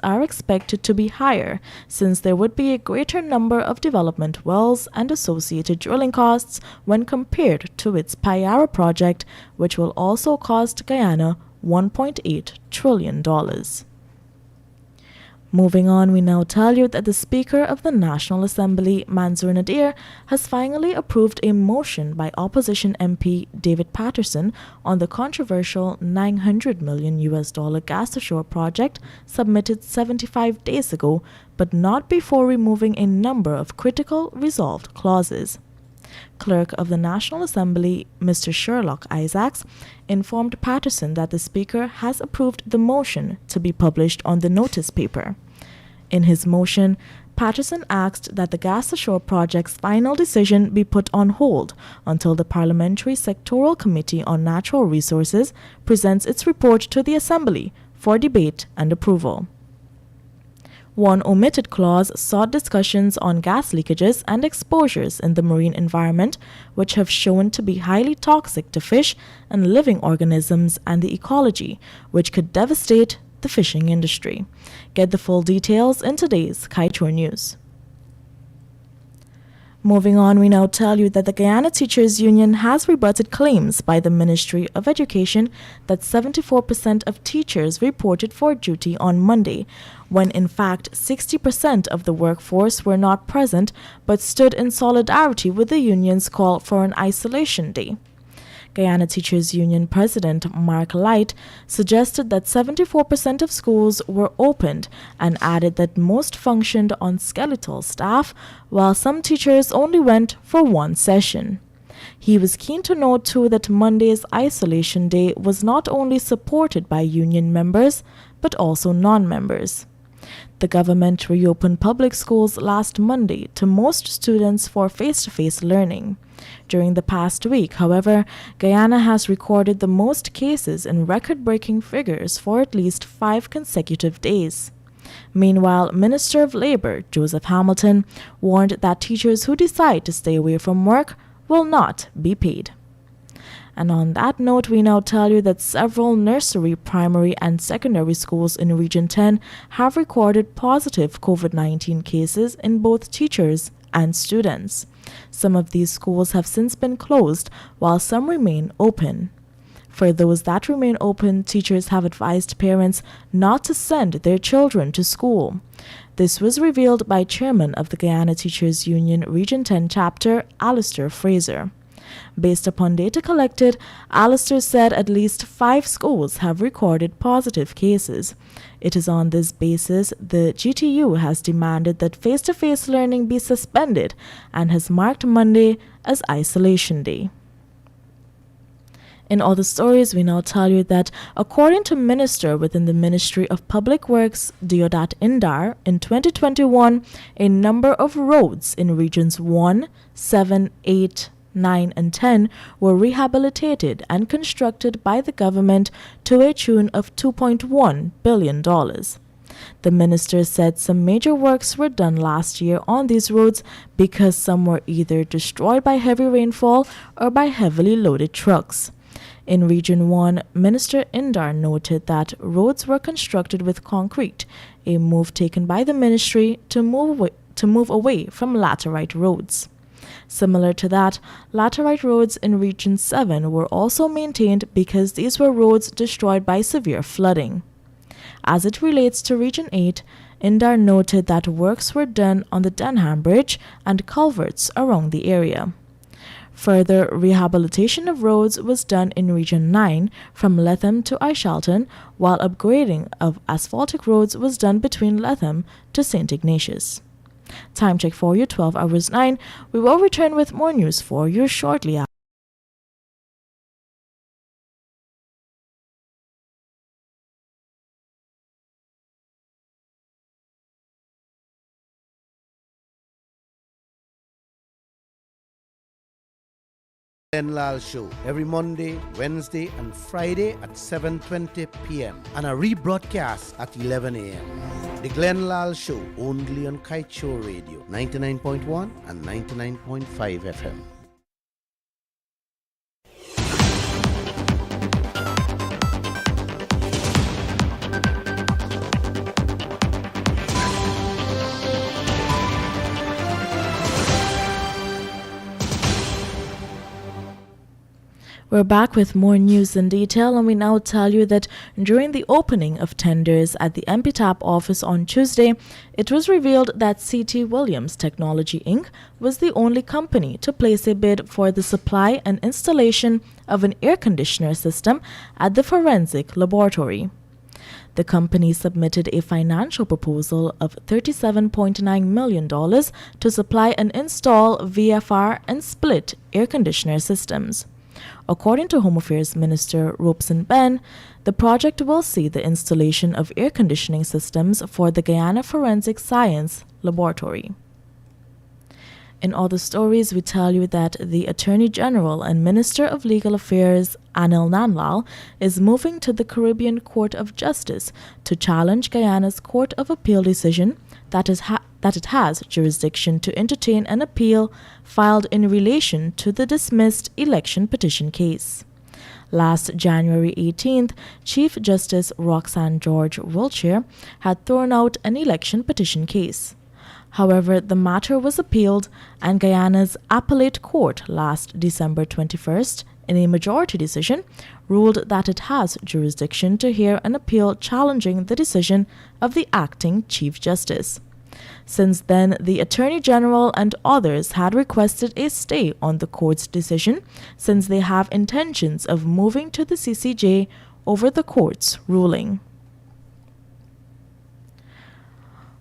are expected to be higher since there would be a greater number of development wells and associated drilling costs when compared to its Payara project, which will also cost Guyana $1.8 trillion. Moving on, we now tell you that the Speaker of the National Assembly, Mansour Nadir, has finally approved a motion by opposition MP David Patterson on the controversial $900 million gas ashore project submitted 75 days ago, but not before removing a number of critical resolved clauses. Clerk of the National Assembly, Mr. Sherlock Isaacs, informed Patterson that the Speaker has approved the motion to be published on the notice paper. In his motion, Patterson asked that the gas ashore project's final decision be put on hold until the Parliamentary Sectoral Committee on Natural Resources presents its report to the Assembly for debate and approval. One omitted clause sought discussions on gas leakages and exposures in the marine environment, which have shown to be highly toxic to fish and living organisms and the ecology, which could devastate the fishing industry. Get the full details in today's Kaieteur News. Moving on, we now tell you that the Guyana Teachers Union has rebutted claims by the Ministry of Education that 74% of teachers reported for duty on Monday, when in fact 60% of the workforce were not present but stood in solidarity with the union's call for an isolation day. Guyana Teachers Union President Mark Light suggested that 74% of schools were opened and added that most functioned on skeletal staff, while some teachers only went for one session. He was keen to note too that Monday's isolation day was not only supported by union members, but also non-members. The government reopened public schools last Monday to most students for face-to-face learning. During the past week, however, Guyana has recorded the most cases in record-breaking figures for at least 5 consecutive days. Meanwhile, Minister of Labour Joseph Hamilton warned that teachers who decide to stay away from work will not be paid. And on that note, we now tell you that several nursery, primary, and secondary schools in Region 10 have recorded positive COVID-19 cases in both teachers and students. Some of these schools have since been closed, while some remain open. For those that remain open, teachers have advised parents not to send their children to school. This was revealed by Chairman of the Guyana Teachers Union Region 10 chapter, Alistair Fraser. Based upon data collected, Alistair said at least 5 schools have recorded positive cases. It is on this basis the GTU has demanded that face-to-face learning be suspended and has marked Monday as Isolation Day. In other stories, we now tell you that according to Minister within the Ministry of Public Works, Deodat Indar, in 2021, a number of roads in regions 1, 7, 8, 9, and 10 were rehabilitated and constructed by the government to a tune of $2.1 billion. The minister said some major works were done last year on these roads because some were either destroyed by heavy rainfall or by heavily loaded trucks. In Region 1, Minister Indar noted that roads were constructed with concrete, a move taken by the ministry to move away from laterite roads. Similar to that, laterite roads in Region 7 were also maintained because these were roads destroyed by severe flooding. As it relates to Region 8, Indar noted that works were done on the Denham Bridge and culverts around the area. Further rehabilitation of roads was done in Region 9 from Letham to Ishalton, while upgrading of asphaltic roads was done between Letham to St. Ignatius. Time check for you, 12 hours 9. We will return with more news for you shortly. Glenn Lal Show every Monday, Wednesday, and Friday at 7:20 p.m. and a rebroadcast at 11 a.m. The Glenn Lal Show only on Kaieteur Radio 99.1 and 99.5 FM. We're back with more news in detail, and we now tell you that during the opening of tenders at the MPTAP office on Tuesday, it was revealed that CT Williams Technology Inc. was the only company to place a bid for the supply and installation of an air conditioner system at the forensic laboratory. The company submitted a financial proposal of $37.9 million to supply and install VFR and split air conditioner systems. According to Home Affairs Minister Robeson Ben, the project will see the installation of air conditioning systems for the Guyana Forensic Science Laboratory. In other stories, we tell you that the Attorney General and Minister of Legal Affairs, Anil Nanlal, is moving to the Caribbean Court of Justice to challenge Guyana's Court of Appeal decision that it has jurisdiction to entertain an appeal filed in relation to the dismissed election petition case. Last January 18th, Chief Justice Roxanne George Wiltshire had thrown out an election petition case. However, the matter was appealed, and Guyana's appellate court last December 21st, in a majority decision, ruled that it has jurisdiction to hear an appeal challenging the decision of the acting Chief Justice. Since then, the Attorney General and others had requested a stay on the court's decision, since they have intentions of moving to the CCJ over the court's ruling.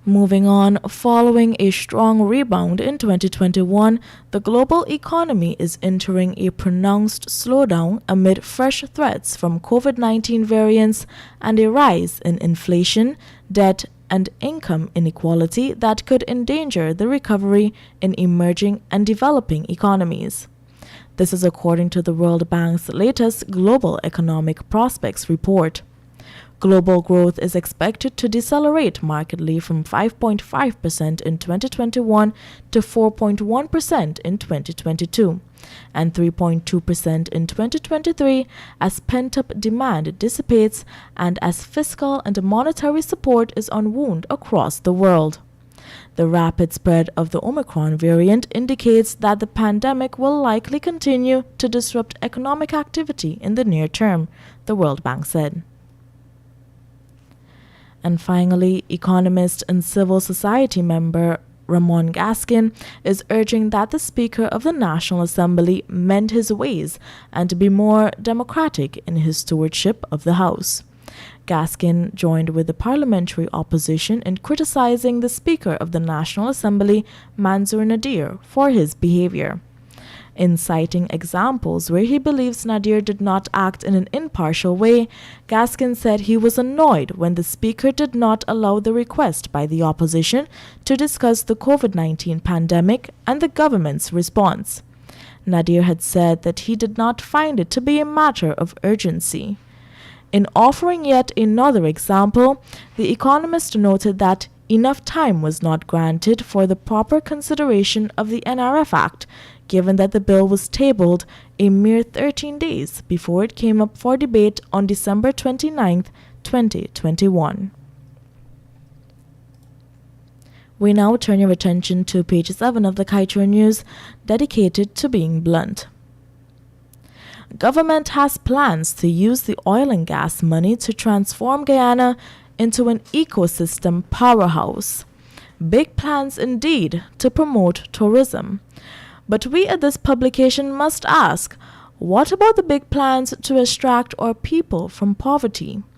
Moving on, following a strong rebound in 2021, the global economy is entering a pronounced slowdown amid fresh threats from COVID-19 variants and a rise in inflation, debt, and income inequality that could endanger the recovery in emerging and developing economies. This is according to the World Bank's latest Global Economic Prospects report. Global growth is expected to decelerate markedly from 5.5% in 2021 to 4.1% in 2022, and 3.2% in 2023 as pent-up demand dissipates and as fiscal and monetary support is unwound across the world. The rapid spread of the Omicron variant indicates that the pandemic will likely continue to disrupt economic activity in the near term, the World Bank said. And finally, economist and civil society member Ramon Gaskin is urging that the Speaker of the National Assembly mend his ways and be more democratic in his stewardship of the House. Gaskin joined with the parliamentary opposition in criticizing the Speaker of the National Assembly, Mansour Nadir, for his behavior. In citing examples where he believes Nadir did not act in an impartial way, Gaskin said he was annoyed when the Speaker did not allow the request by the opposition to discuss the COVID-19 pandemic and the government's response. Nadir had said that he did not find it to be a matter of urgency. In offering yet another example, the economist noted that enough time was not granted for the proper consideration of the NRF Act, given that the bill was tabled a mere 13 days before it came up for debate on December 29, 2021. We now turn your attention to page 7 of the Kaieteur News, dedicated to being blunt. Government has plans to use the oil and gas money to transform Guyana into an ecosystem powerhouse. Big plans indeed to promote tourism. But we at this publication must ask, what about the big plans to extract our people from poverty?